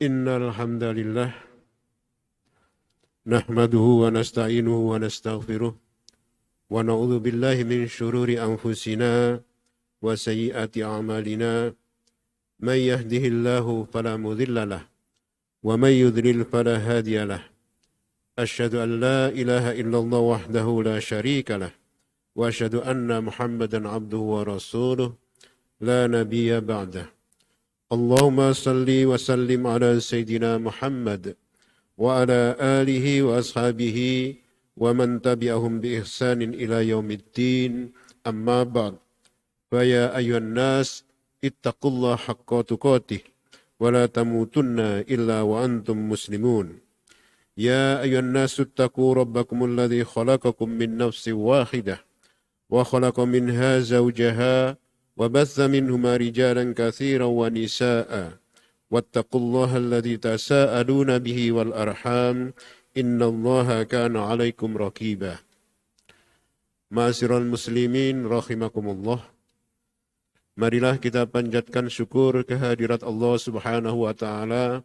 Innal hamdalillah nahmaduhu wa nasta'inuhu wa nastaghfiruh wa na'udzu billahi min syururi anfusina wa sayyiati a'malina may yahdihillahu fala mudilla lah wa may yudlil fala hadiya lah asyhadu an la ilaha illallah wahdahu la syarika lah wa asyhadu anna muhammadan abduhu wa rasuluh la nabiyya ba'dah. Allahumma salli wa sallim ala Sayyidina Muhammad wa ala alihi wa ashabihi wa man tabi'ahum bi ihsanin ila yaumiddin amma ba'd. Faya ayuhan nas ittaqullaha haqqa tuqatih wa la tamutunna illa wa antum muslimun. Ya ayuhan nas ittaqu rabbakum alladhi khalaqakum min nafsin wahidah wa khalaqa minha zawjaha وبث منهما رجالا كثيرا ونساء واتقوا الله الذي تساءلون به والأرحام إن الله كان عليكم رقيبا. Ma'asyiral muslimin rahimakumullah. Marilah kita panjatkan syukur kehadirat Allah Subhanahu wa taala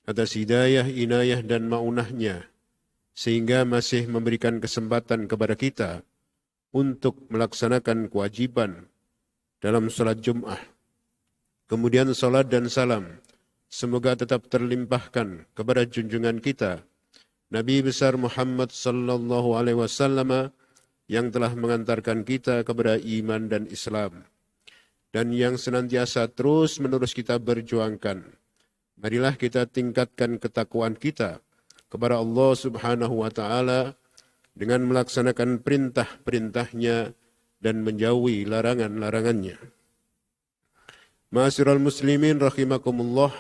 atas hidayah, inayah dan maunahnya sehingga masih memberikan kesempatan kepada kita untuk melaksanakan kewajiban dalam salat Jum'ah. Kemudian salat dan salam semoga tetap terlimpahkan kepada junjungan kita Nabi besar Muhammad sallallahu alaihi wasallam yang telah mengantarkan kita kepada iman dan Islam dan yang senantiasa terus menerus kita berjuangkan. Marilah kita tingkatkan ketakwaan kita kepada Allah Subhanahu wa taala dengan melaksanakan perintah-perintahnya dan menjauhi larangan-larangannya. Ma'asyiral muslimin rahimakumullah,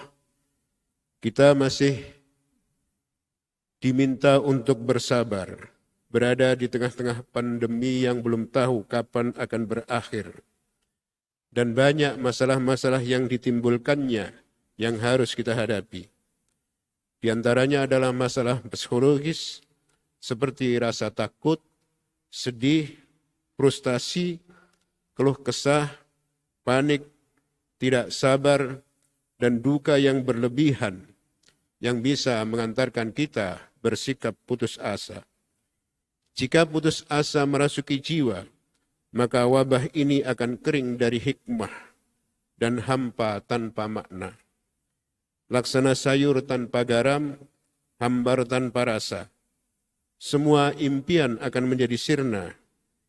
kita masih diminta untuk bersabar, berada di tengah-tengah pandemi yang belum tahu kapan akan berakhir. Dan banyak masalah-masalah yang ditimbulkannya yang harus kita hadapi. Di antaranya adalah masalah psikologis seperti rasa takut, sedih, frustasi, keluh kesah, panik, tidak sabar, dan duka yang berlebihan yang bisa mengantarkan kita bersikap putus asa. Jika putus asa merasuki jiwa, maka wabah ini akan kering dari hikmah dan hampa tanpa makna. Laksana sayur tanpa garam, hambar tanpa rasa. Semua impian akan menjadi sirna,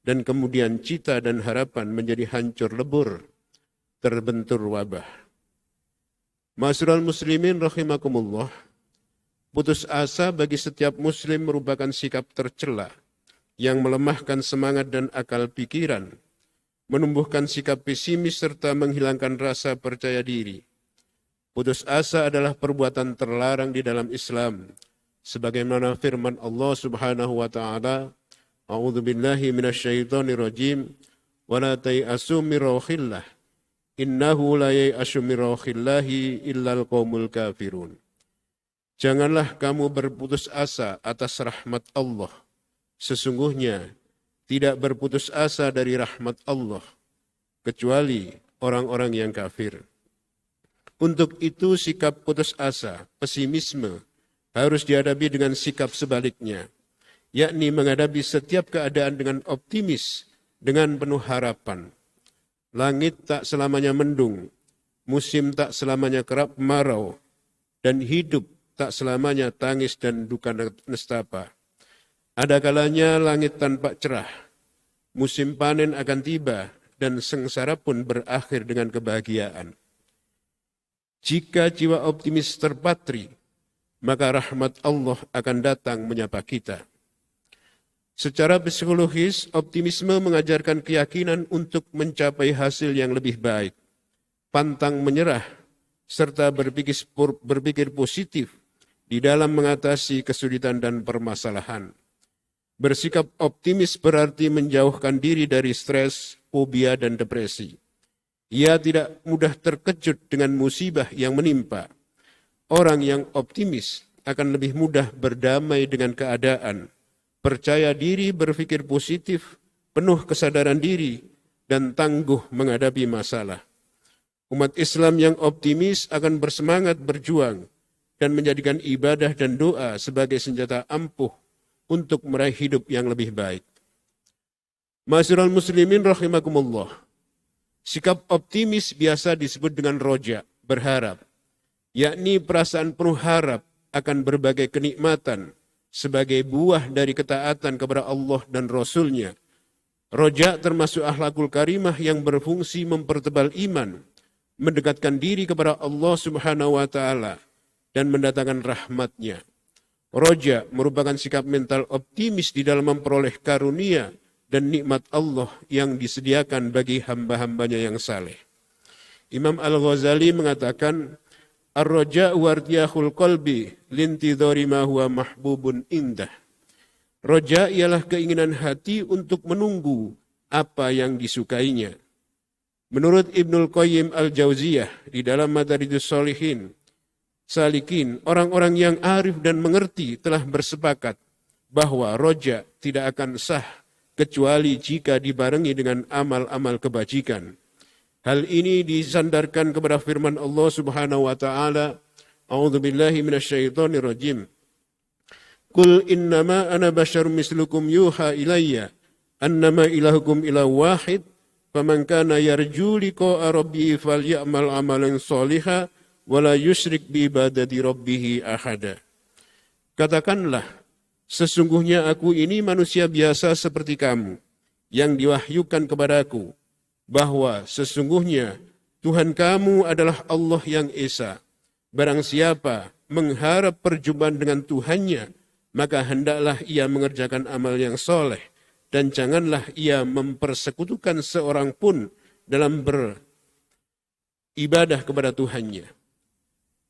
dan kemudian cita dan harapan menjadi hancur lebur, terbentur wabah. Ma'asyiral muslimin rahimakumullah, putus asa bagi setiap muslim merupakan sikap tercela yang melemahkan semangat dan akal pikiran, menumbuhkan sikap pesimis serta menghilangkan rasa percaya diri. Putus asa adalah perbuatan terlarang di dalam Islam, sebagaimana firman Allah Subhanahu wa taala, A'udzu billahi minasyaitonir rajim wa la tay'asu min rauhillah innahu la ya'asu min rauhillahi illal qaumul kafirun. Janganlah kamu berputus asa atas rahmat Allah. Sesungguhnya tidak berputus asa dari rahmat Allah kecuali orang-orang yang kafir. Untuk itu sikap putus asa, pesimisme harus dihadapi dengan sikap sebaliknya, yakni menghadapi setiap keadaan dengan optimis, dengan penuh harapan. Langit tak selamanya mendung, musim tak selamanya kerap kemarau, dan hidup tak selamanya tangis dan duka nestapa. Ada kalanya langit tampak cerah, musim panen akan tiba, dan sengsara pun berakhir dengan kebahagiaan. Jika jiwa optimis terpatri, maka rahmat Allah akan datang menyapa kita. Secara psikologis, optimisme mengajarkan keyakinan untuk mencapai hasil yang lebih baik, pantang menyerah, serta berpikir positif di dalam mengatasi kesulitan dan permasalahan. Bersikap optimis berarti menjauhkan diri dari stres, fobia, dan depresi. Ia tidak mudah terkejut dengan musibah yang menimpa. Orang yang optimis akan lebih mudah berdamai dengan keadaan, percaya diri, berpikir positif, penuh kesadaran diri, dan tangguh menghadapi masalah. Umat Islam yang optimis akan bersemangat berjuang dan menjadikan ibadah dan doa sebagai senjata ampuh untuk meraih hidup yang lebih baik. Ma'asyiral muslimin rahimakumullah. Sikap optimis biasa disebut dengan roja, berharap, yakni perasaan penuh harap akan berbagai kenikmatan sebagai buah dari ketaatan kepada Allah dan Rasul-Nya. Roja termasuk akhlakul karimah yang berfungsi mempertebal iman, mendekatkan diri kepada Allah Subhanahu wa Ta'ala, dan mendatangkan rahmat-Nya. Roja merupakan sikap mental optimis di dalam memperoleh karunia dan nikmat Allah yang disediakan bagi hamba-hambanya yang saleh. Imam Al-Ghazali mengatakan, Ar-roja wartiyahul qalbi lintidhari ma huwa mahbubun indah. Roja ialah keinginan hati untuk menunggu apa yang disukainya. Menurut Ibnul Qayyim Al-Jauziyah di dalam Madarijus Salikin, orang-orang yang arif dan mengerti telah bersepakat bahwa roja tidak akan sah kecuali jika dibarengi dengan amal-amal kebajikan. Hal ini disandarkan kepada firman Allah Subhanahu wa Ta'ala, A'udzubillahi minasyaitonir rajim. Qul innama ana basyarum mislukum yuha ilayya annama ilahukum ilahu wahid faman kana yarju liqa'a rabbih falyamal amalan sholiha wala yusyrik bi ibadati rabbih ahada. Katakanlah, sesungguhnya aku ini manusia biasa seperti kamu, yang diwahyukan kepadaku, bahwa sesungguhnya Tuhan kamu adalah Allah yang Esa. Barang siapa mengharap perjumpaan dengan Tuhannya, maka hendaklah ia mengerjakan amal yang soleh, dan janganlah ia mempersekutukan seorang pun dalam beribadah kepada Tuhannya.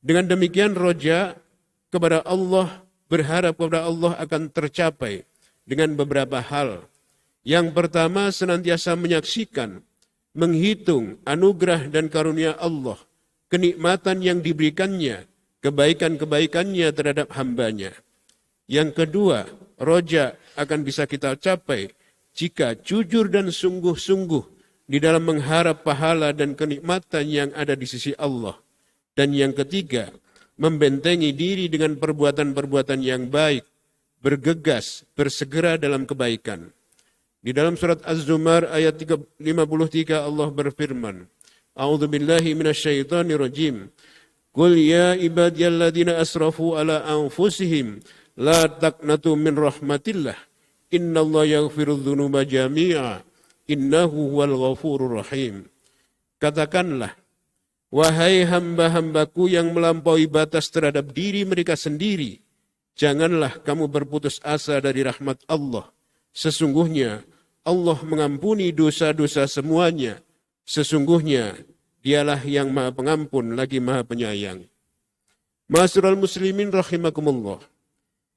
Dengan demikian roja kepada Allah, berharap kepada Allah akan tercapai dengan beberapa hal. Yang pertama, senantiasa menyaksikan, menghitung anugerah dan karunia Allah, kenikmatan yang diberikannya, kebaikan-kebaikannya terhadap hambanya. Yang kedua, roja akan bisa kita capai jika jujur dan sungguh-sungguh di dalam mengharap pahala dan kenikmatan yang ada di sisi Allah. Dan yang ketiga, membentengi diri dengan perbuatan-perbuatan yang baik, bergegas, bersegera dalam kebaikan. Di dalam surat Az-Zumar ayat 53 Allah berfirman, A'udzubillahi minasyaitonirrajim. Qul ya ibadiyalladzina asrafu ala anfusihim la taqnatu min rahmatillah. Innallaha yaghfirudz dzunuba jami'a. Innahu huwal ghafurur rahim. Katakanlah, wahai hamba-hambaku yang melampaui batas terhadap diri mereka sendiri, janganlah kamu berputus asa dari rahmat Allah. Sesungguhnya Allah mengampuni dosa-dosa semuanya. Sesungguhnya Dialah yang Maha Pengampun lagi Maha Penyayang. Ma'asyiral muslimin rahimakumullah.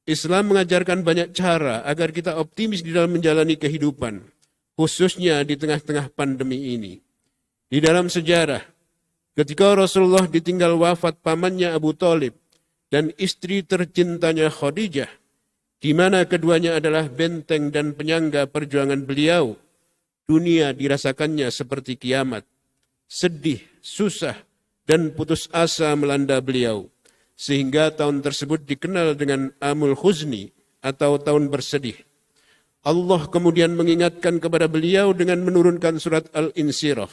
Islam mengajarkan banyak cara agar kita optimis di dalam menjalani kehidupan, khususnya di tengah-tengah pandemi ini. Di dalam sejarah, ketika Rasulullah ditinggal wafat pamannya Abu Thalib dan istri tercintanya Khadijah, di mana keduanya adalah benteng dan penyangga perjuangan beliau, dunia dirasakannya seperti kiamat. Sedih, susah, dan putus asa melanda beliau, sehingga tahun tersebut dikenal dengan Amul Huzni atau tahun bersedih. Allah kemudian mengingatkan kepada beliau dengan menurunkan surat Al-Insyirah.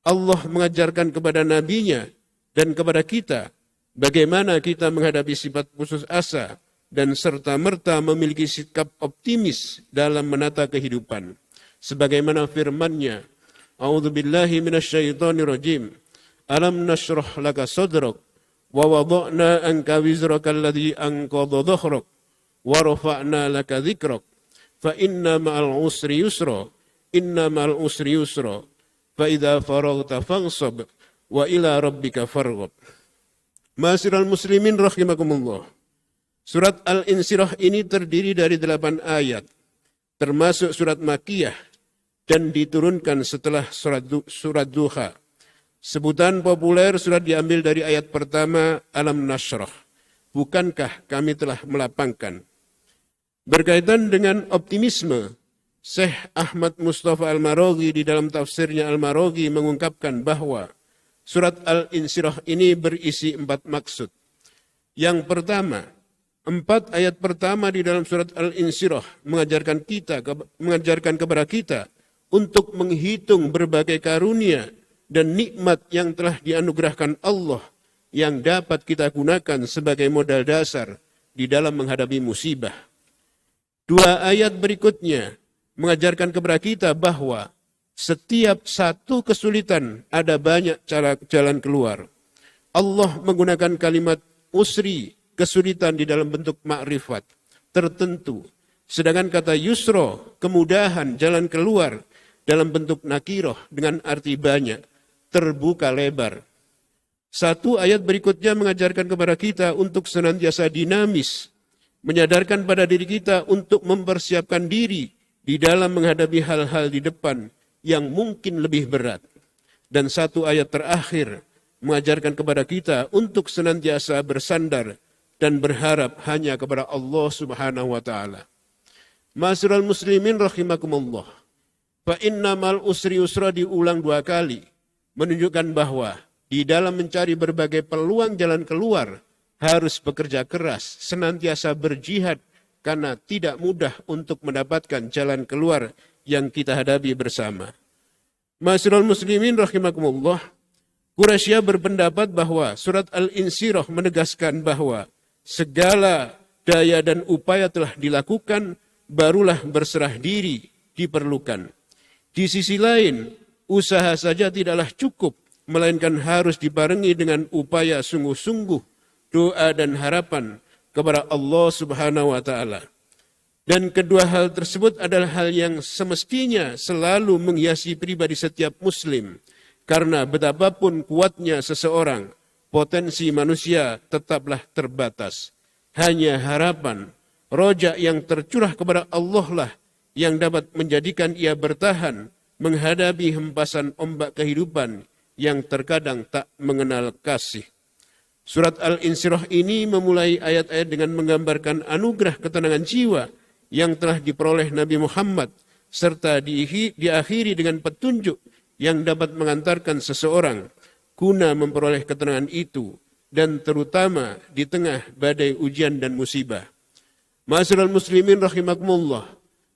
Allah mengajarkan kepada nabinya dan kepada kita bagaimana kita menghadapi sifat putus asa dan serta-merta memiliki sikap optimis dalam menata kehidupan. Sebagaimana firman-Nya, A'udzubillahi minasyaitonirrajim. Alam nashrah laka sadrak wa wada'na anka wizraka alladhi anqadha dhahrak wa rafa'na laka dhikrak fa inna ma'al usri yusra inna ma'al usri yusra fa idza faraghta fansab wa ila rabbika farghab. Ma'asyiral muslimin rahimakumullah. Surat Al-Insyirah ini terdiri dari 8 ayat, termasuk surat Makkiyah, dan diturunkan setelah surat Duha. Sebutan populer surat diambil dari ayat pertama, Alam Nashrah. Bukankah kami telah melapangkan? Berkaitan dengan optimisme, Syekh Ahmad Mustafa Al-Maraghi di dalam tafsirnya Al-Maraghi mengungkapkan bahwa Surat Al-Insyirah ini berisi 4 maksud. Yang pertama, 4 ayat pertama di dalam surat Al-Insyirah mengajarkan kepada kita untuk menghitung berbagai karunia dan nikmat yang telah dianugerahkan Allah yang dapat kita gunakan sebagai modal dasar di dalam menghadapi musibah. 2 ayat berikutnya mengajarkan kepada kita bahwa setiap satu kesulitan ada banyak jalan keluar. Allah menggunakan kalimat usri, kesulitan di dalam bentuk makrifat tertentu. Sedangkan kata yusro, kemudahan, jalan keluar dalam bentuk nakiroh dengan arti banyak, terbuka lebar. 1 ayat berikutnya mengajarkan kepada kita untuk senantiasa dinamis, menyadarkan pada diri kita untuk mempersiapkan diri di dalam menghadapi hal-hal di depan yang mungkin lebih berat. Dan 1 ayat terakhir mengajarkan kepada kita untuk senantiasa bersandar dan berharap hanya kepada Allah Subhanahu wa taala. Ma'asyiral muslimin rahimakumullah. Fa innamal usri yusra diulang 2 kali, menunjukkan bahwa di dalam mencari berbagai peluang jalan keluar harus bekerja keras, senantiasa berjihad karena tidak mudah untuk mendapatkan jalan keluar yang kita hadapi bersama. Ma'asyiral muslimin rahimakumullah, Quraisy berpendapat bahwa surat Al-Insyirah menegaskan bahwa segala daya dan upaya telah dilakukan, barulah berserah diri diperlukan. Di sisi lain, usaha saja tidaklah cukup, melainkan harus dibarengi dengan upaya sungguh-sungguh, doa dan harapan kepada Allah Subhanahu wa taala. Dan kedua hal tersebut adalah hal yang semestinya selalu menghiasi pribadi setiap muslim. Karena betapapun kuatnya seseorang, potensi manusia tetaplah terbatas. Hanya harapan, roja yang tercurah kepada Allah lah yang dapat menjadikan ia bertahan menghadapi hempasan ombak kehidupan yang terkadang tak mengenal kasih. Surat Al-Insyirah ini memulai ayat-ayat dengan menggambarkan anugerah ketenangan jiwa yang telah diperoleh Nabi Muhammad, serta diakhiri dengan petunjuk yang dapat mengantarkan seseorang guna memperoleh ketenangan itu, dan terutama di tengah badai ujian dan musibah. Ma'asyiral muslimin rahimakumullah,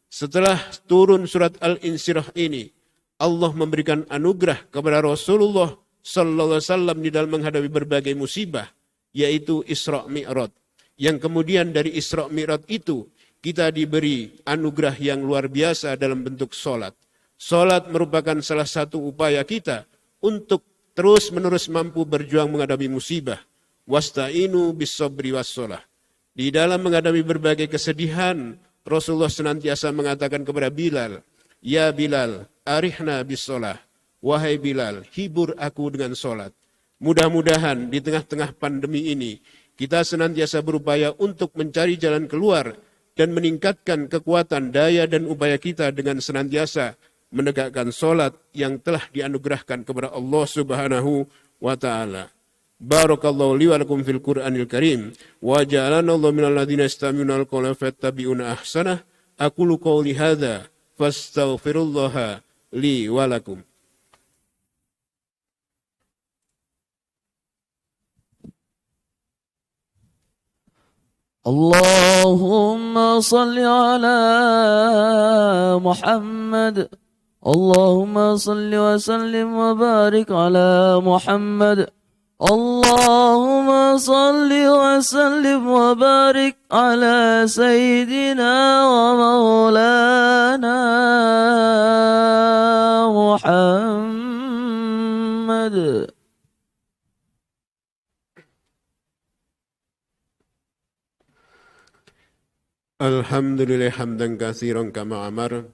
setelah turun surat Al-Insyirah ini, Allah memberikan anugerah kepada Rasulullah sallallahu alaihi wasallam di dalam menghadapi berbagai musibah, yaitu Isra Mi'raj. Yang kemudian dari Isra Mi'raj itu kita diberi anugerah yang luar biasa dalam bentuk sholat. Sholat merupakan salah satu upaya kita untuk terus-menerus mampu berjuang menghadapi musibah. Wasta'inu bis-sabri was-shalah. Di dalam menghadapi berbagai kesedihan, Rasulullah senantiasa mengatakan kepada Bilal, "Ya Bilal, arihna bis-shalah." Wahai Bilal, hibur aku dengan sholat. Mudah-mudahan di tengah-tengah pandemi ini, kita senantiasa berupaya untuk mencari jalan keluar dan meningkatkan kekuatan daya dan upaya kita dengan senantiasa menegakkan sholat yang telah dianugerahkan kepada Allah Subhanahu wa ta'ala. Barakallahu li wa lakum fil Qur'anil Karim wa ja'alana Allah minal ladzina yastami'una al-qawla fayattabi'una ahsanah. Aqulu qawli hadza fastaghfirullaha li wa lakum. اللهم صل على محمد اللهم صل وسلم وبارك على محمد اللهم صل وسلم وبارك على سيدنا ومولانا محمد. Alhamdulillah hamdan katsiran kama amar.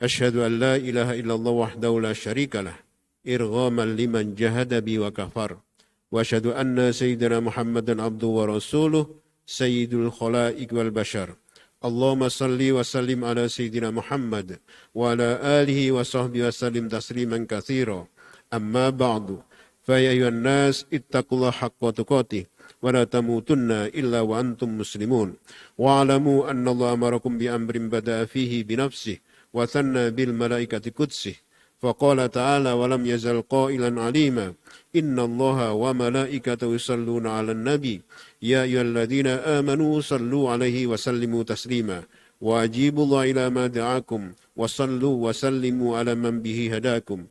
Asyhadu an la ilaha illallah wahdahu la syarika lah. Irghaman liman jahada bi wa kafar. Wa asyhadu anna sayyidina Muhammadan abduhu wa rasuluh sayyidul khalaik wal bashar. Allahumma salli wa sallim ala sayyidina Muhammad wa ala alihi wa sahbihi wa sallim tasliman katsira. Amma ba'du. Fa ya ayyuhan nas ittaqullaha haqqa tuqatih. ولا تموتن إلا وأنتم مسلمون واعلموا أن الله أمركم بأمر بدأ فيه بنفسه وثنى بالملائكة قدسه فقال تعالى ولم يزل قائلا عليما إن الله وملائكته يصلون على النبي يا أيها الذين آمنوا صلوا عليه وسلموا تسليما وأجيبوا الله إلى ما دعاكم وصلوا وسلموا على من به هداكم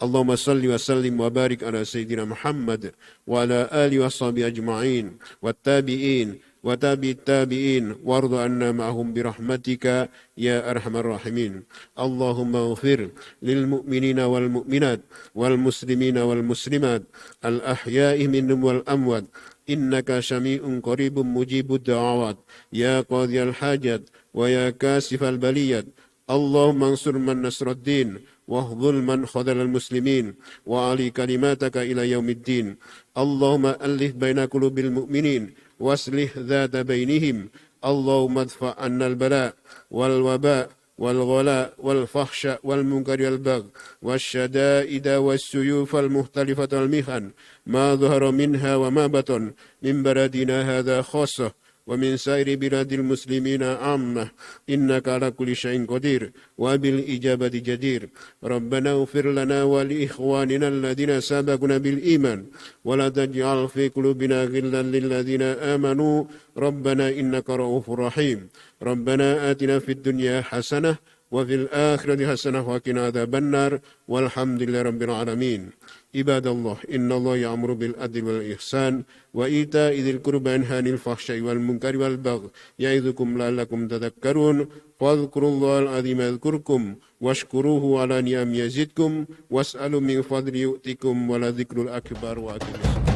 اللهم صل وسلم وبارك على سيدنا محمد وعلى آله وصحبه أجمعين والتابعين وتابع التابعين وارض عنا معهم برحمتك يا أرحم الراحمين اللهم اغفر للمؤمنين والمؤمنات والمسلمين والمسلمات الأحياء منهم والأموات إنك سميع قريب مجيب الدعوات يا قاضي الحاجات ويا كاشف البليات اللهم انصر من نصر الدين واخذل من خذل المسلمين وعلي كلماتك إلى يوم الدين اللهم ألف بين قلوب المؤمنين واصلح ذات بينهم اللهم ادفع عنا البلاء والوباء والغلاء والفحش والمنكر والبغي والشدائد والسيوف المختلفة والمحن ما ظهر منها وما بطن من بلدنا هذا خاصة ومن سائر بلاد المسلمين عامة إنك على كل شيء قدير وبالإجابة جدير ربنا اغفر لنا ولإخواننا الذين سبقونا بالإيمان ولا تجعل في قلوبنا غلا للذين آمنوا ربنا إنك رؤوف رحيم ربنا آتنا في الدنيا حسنة وفي الآخرة حسنة وقنا عذاب النار والحمد لله رب العالمين عباد الله إن الله يأمر بالعدل والإحسان وإيتاء ذي القربى وينهى عن الفحشاء والمنكر والبغي يعظكم لعلكم تذكرون فاذكروا الله العظيم يذكركم واشكروه على نعم يزدكم واسألوا من فضل يؤتكم ولذكر الأكبر وأقيموا الصلاة